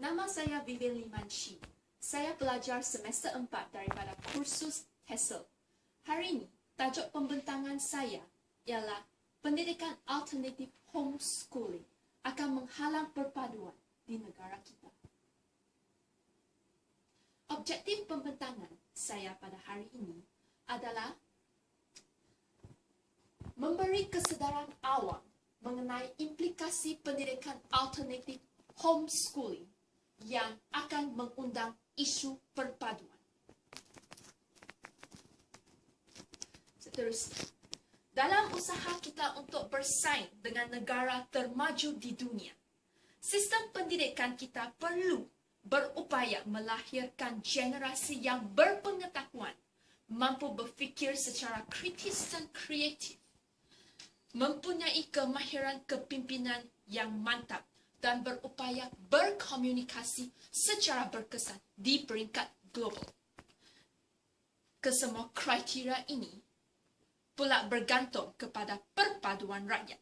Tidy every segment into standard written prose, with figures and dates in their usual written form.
Nama saya Vivian Limanci. Saya pelajar semester 4 daripada kursus TESOL. Hari ini, tajuk pembentangan saya ialah pendidikan alternatif homeschooling akan menghalang perpaduan di negara kita. Objektif pembentangan saya pada hari ini adalah memberi kesedaran awam mengenai implikasi pendidikan alternatif homeschooling yang akan mengundang isu perpaduan. Seterusnya, dalam usaha kita untuk bersaing dengan negara termaju di dunia, sistem pendidikan kita perlu berupaya melahirkan generasi yang berpengetahuan, mampu berfikir secara kritis dan kreatif, mempunyai kemahiran kepimpinan yang mantap, dan berupaya berkomunikasi secara berkesan di peringkat global. Kesemua kriteria ini pula bergantung kepada perpaduan rakyat.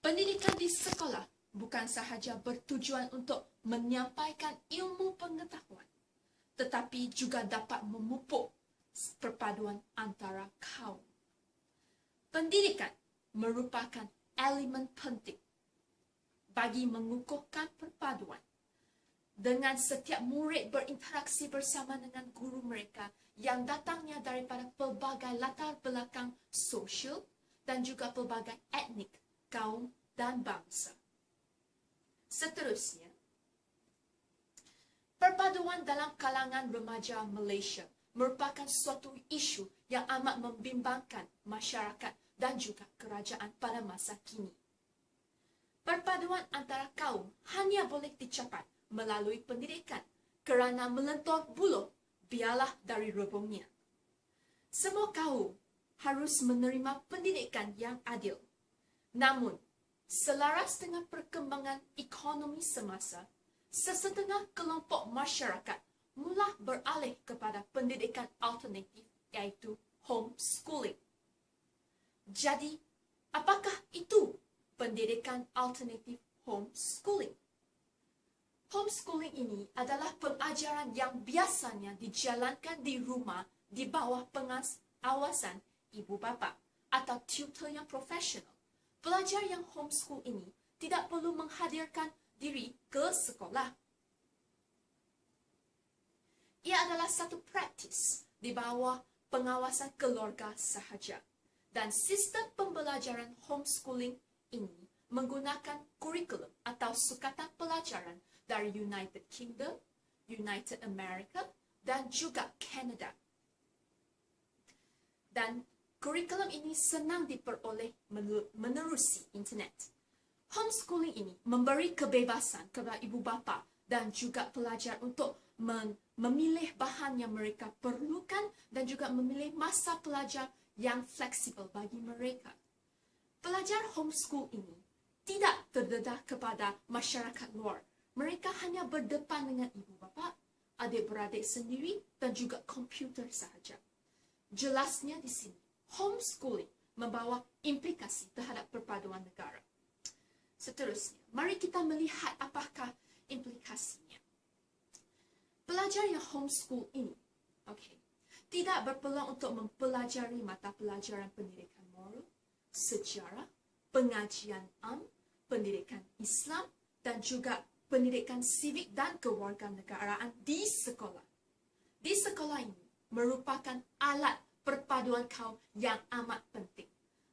Pendidikan di sekolah bukan sahaja bertujuan untuk menyampaikan ilmu pengetahuan, tetapi juga dapat memupuk perpaduan antara kaum. Pendidikan merupakan elemen penting bagi mengukuhkan perpaduan. Dengan setiap murid berinteraksi bersama dengan guru mereka yang datangnya daripada pelbagai latar belakang sosial dan juga pelbagai etnik, kaum dan bangsa. Seterusnya, perpaduan dalam kalangan remaja Malaysia merupakan suatu isu yang amat membimbangkan masyarakat dan juga kerajaan pada masa kini. Perpaduan antara kaum hanya boleh dicapai melalui pendidikan, kerana melentur buluh biarlah dari rebungnya. Semua kaum harus menerima pendidikan yang adil. Namun, selaras dengan perkembangan ekonomi semasa, sesetengah kelompok masyarakat mula beralih kepada pendidikan alternatif, iaitu homeschooling. Jadi, apakah itu pendidikan alternatif homeschooling? Homeschooling ini adalah pengajaran yang biasanya dijalankan di rumah di bawah pengawasan ibu bapa atau tutor yang profesional. Pelajar yang homeschool ini tidak perlu menghadirkan diri ke sekolah. Ia adalah satu praktis di bawah pengawasan keluarga sahaja. Dan sistem pembelajaran homeschooling ini menggunakan kurikulum atau sukatan pelajaran dari United Kingdom, United America, dan juga Canada. Dan kurikulum ini senang diperoleh menerusi internet. Homeschooling ini memberi kebebasan kepada ibu bapa dan juga pelajar untuk memilih bahan yang mereka perlukan dan juga memilih masa pelajar yang fleksibel bagi mereka. Pelajar homeschool ini tidak terdedah kepada masyarakat luar. Mereka hanya berdepan dengan ibu bapa, adik-beradik sendiri dan juga komputer sahaja. Jelasnya di sini, homeschooling membawa implikasi terhadap perpaduan negara. Seterusnya, mari kita melihat apakah implikasinya. Pelajar yang homeschool ini, tidak berpeluang untuk mempelajari mata pelajaran pendidikan moral, sejarah, pengajian pendidikan Islam, dan juga pendidikan sivik dan kewarganegaraan di sekolah. Di sekolah ini merupakan alat perpaduan kaum yang amat penting.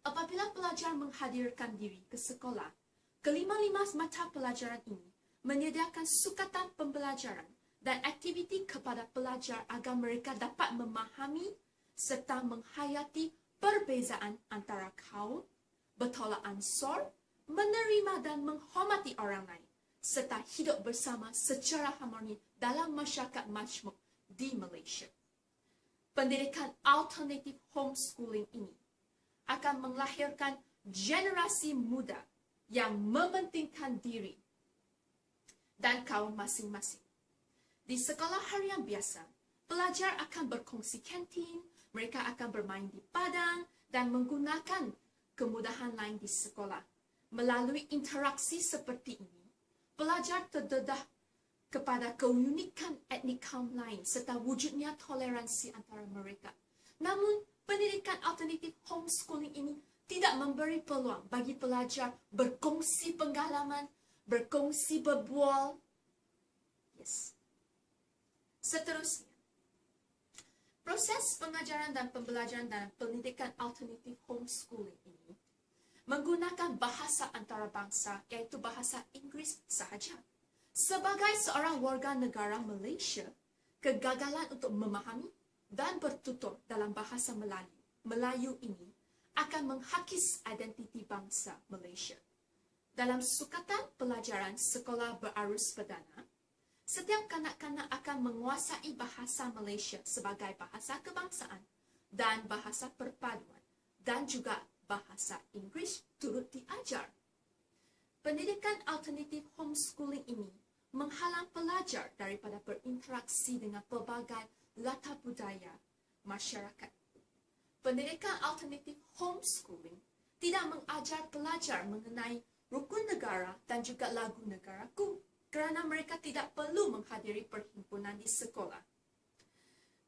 Apabila pelajar menghadirkan diri ke sekolah, kelima-lima mata pelajaran ini menyediakan sukatan pembelajaran dan aktiviti kepada pelajar agar mereka dapat memahami serta menghayati perbezaan antara kaum, bertolak ansur, menerima dan menghormati orang lain, serta hidup bersama secara harmoni dalam masyarakat majmuk di Malaysia. Pendidikan alternatif homeschooling ini akan melahirkan generasi muda yang mementingkan diri dan kaum masing-masing. Di sekolah harian biasa, pelajar akan berkongsi kantin, mereka akan bermain di padang dan menggunakan kemudahan lain di sekolah. Melalui interaksi seperti ini, pelajar terdedah kepada keunikan etnik kaum lain serta wujudnya toleransi antara mereka. Namun, pendidikan alternatif homeschooling ini tidak memberi peluang bagi pelajar berkongsi pengalaman, berkongsi berbual. Yes. Seterusnya, proses pengajaran dan pembelajaran dalam pendidikan alternatif homeschooling ini menggunakan bahasa antarabangsa, iaitu bahasa Inggeris sahaja. Sebagai seorang warga negara Malaysia, kegagalan untuk memahami dan bertutur dalam bahasa Melayu ini akan menghakis identiti bangsa Malaysia. Dalam sukatan pelajaran sekolah berarus perdana, setiap kanak-kanak akan menguasai bahasa Malaysia sebagai bahasa kebangsaan dan bahasa perpaduan, dan juga bahasa Inggeris turut diajar. Pendidikan alternatif homeschooling ini menghalang pelajar daripada berinteraksi dengan pelbagai latar budaya masyarakat. Pendidikan alternatif homeschooling tidak mengajar pelajar mengenai rukun negara dan juga lagu negaraku kerana mereka tidak perlu menghadiri perhimpunan di sekolah.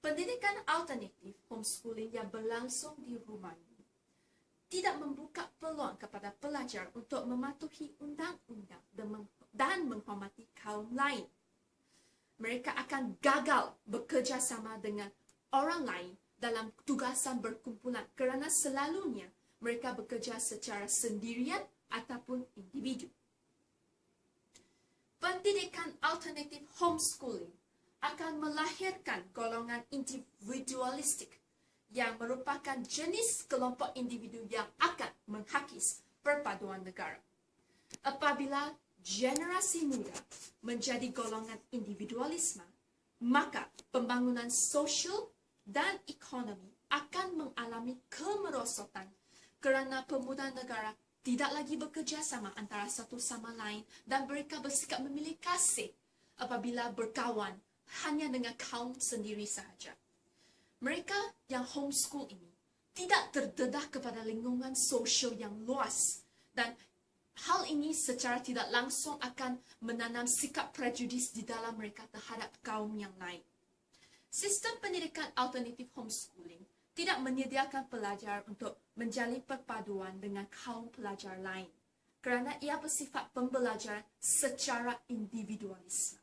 Pendidikan alternatif homeschooling yang berlangsung di rumah ini tidak membuka peluang kepada pelajar untuk mematuhi undang-undang dan menghormati kaum lain. Mereka akan gagal bekerjasama dengan orang lain dalam tugasan berkumpulan kerana selalunya mereka bekerja secara sendirian ataupun individu. Pendidikan alternatif homeschooling akan melahirkan golongan individualistik yang merupakan jenis kelompok individu yang akan menghakis perpaduan negara. Apabila generasi muda menjadi golongan individualisme, maka pembangunan sosial dan ekonomi akan mengalami kemerosotan kerana pemuda negara tidak lagi bekerja sama antara satu sama lain dan mereka bersikap memilih kasih apabila berkawan hanya dengan kaum sendiri sahaja. Mereka yang homeschool ini tidak terdedah kepada lingkungan sosial yang luas dan hal ini secara tidak langsung akan menanam sikap prejudis di dalam mereka terhadap kaum yang lain. Sistem pendidikan alternatif homeschooling tidak menyediakan pelajar untuk menjalin perpaduan dengan kaum pelajar lain kerana ia bersifat pembelajaran secara individualisme.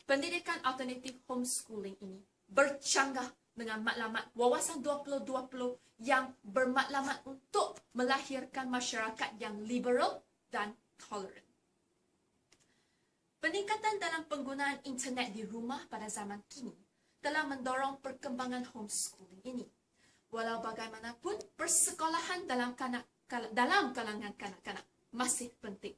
Pendidikan alternatif homeschooling ini bercanggah dengan maklumat wawasan 2020 yang bermaklumat untuk melahirkan masyarakat yang liberal dan toleran. Peningkatan dalam penggunaan internet di rumah pada zaman kini telah mendorong perkembangan homeschooling ini. Walau bagaimanapun, persekolahan dalam kalangan kanak-kanak masih penting.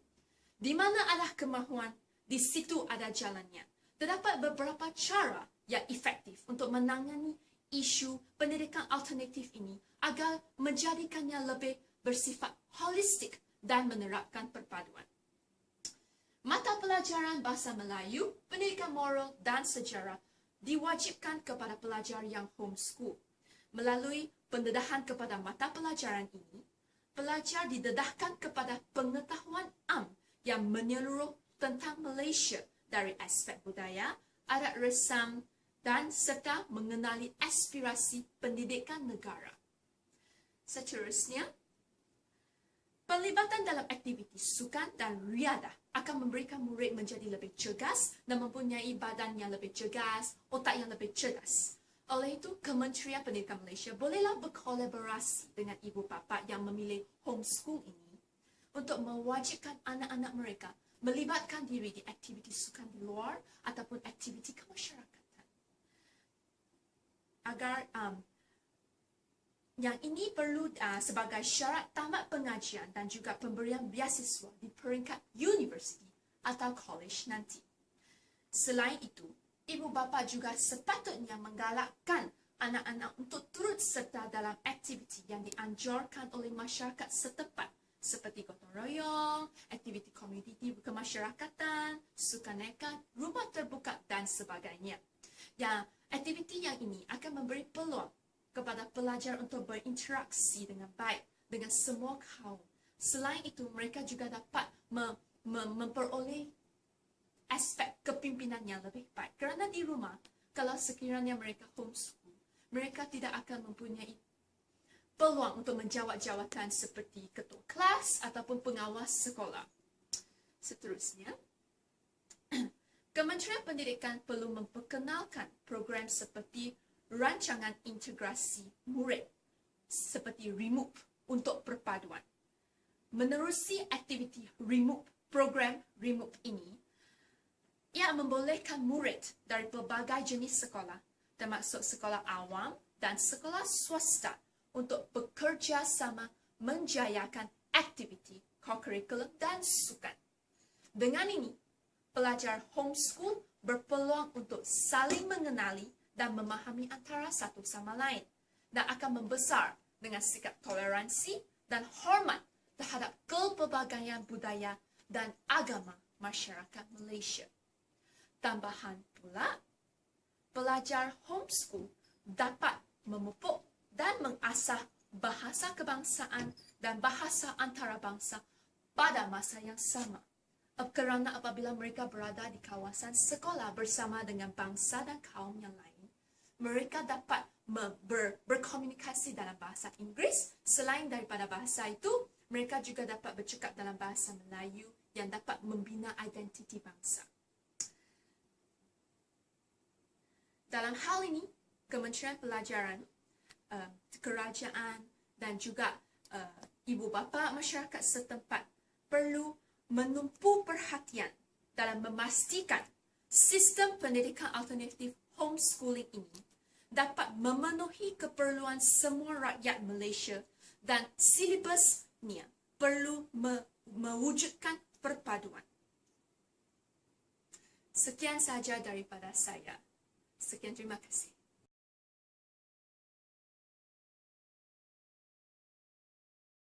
Di mana ada kemahuan, di situ ada jalannya. Terdapat beberapa cara yang efektif untuk menangani isu pendidikan alternatif ini agar menjadikannya lebih bersifat holistik dan menerapkan perpaduan. Mata pelajaran bahasa Melayu, pendidikan moral dan sejarah diwajibkan kepada pelajar yang homeschool. Melalui pendedahan kepada mata pelajaran ini, pelajar didedahkan kepada pengetahuan am yang menyeluruh tentang Malaysia dari aspek budaya, adat resam, dan serta mengenali aspirasi pendidikan negara. Seterusnya, pelibatan dalam aktiviti sukan dan riadah akan memberikan murid menjadi lebih cergas dan mempunyai badan yang lebih cergas, otak yang lebih cerdas. Oleh itu, Kementerian Pendidikan Malaysia bolehlah berkolaborasi dengan ibu bapa yang memilih homeschool ini untuk mewajibkan anak-anak mereka melibatkan diri di aktiviti sukan di luar ataupun aktiviti kemasyarakatan. Agar yang ini perlu sebagai syarat tamat pengajian dan juga pemberian beasiswa di peringkat universiti atau college nanti. Selain itu, ibu bapa juga sepatutnya menggalakkan anak-anak untuk turut serta dalam aktiviti yang dianjurkan oleh masyarakat setempat seperti gotong royong, aktiviti komuniti kemasyarakatan, sukaneka, rumah terbuka dan sebagainya. Yang aktiviti yang ini akan memberi peluang kepada pelajar untuk berinteraksi dengan baik dengan semua kaum. Selain itu, mereka juga dapat memperoleh aspek kepimpinan yang lebih baik. Kerana di rumah, kalau sekiranya mereka homeschool, mereka tidak akan mempunyai peluang untuk menjawat jawatan seperti ketua kelas ataupun pengawas sekolah. Seterusnya, Kementerian Pendidikan perlu memperkenalkan program seperti rancangan integrasi murid seperti REMOVE untuk perpaduan. Menerusi aktiviti REMOVE, program REMOVE ini, ia membolehkan murid dari pelbagai jenis sekolah, termasuk sekolah awam dan sekolah swasta, untuk bekerja sama menjayakan aktiviti co-curriculum dan sukan. Dengan ini, pelajar homeschool berpeluang untuk saling mengenali dan memahami antara satu sama lain, dan akan membesar dengan sikap toleransi dan hormat terhadap kepelbagaian budaya dan agama masyarakat Malaysia. Tambahan pula, pelajar homeschool dapat memupuk dan mengasah bahasa kebangsaan dan bahasa antarabangsa pada masa yang sama. Kerana apabila mereka berada di kawasan sekolah bersama dengan bangsa dan kaum yang lain, mereka dapat berkomunikasi dalam bahasa Inggeris. Selain daripada bahasa itu, mereka juga dapat bercakap dalam bahasa Melayu yang dapat membina identiti bangsa. Dalam hal ini, Kementerian Pelajaran, kerajaan dan juga ibu bapa masyarakat setempat perlu menumpu perhatian dalam memastikan sistem pendidikan alternatif homeschooling ini dapat memenuhi keperluan semua rakyat Malaysia dan silibusnya perlu mewujudkan perpaduan. Sekian saja daripada saya. Sekian, terima kasih.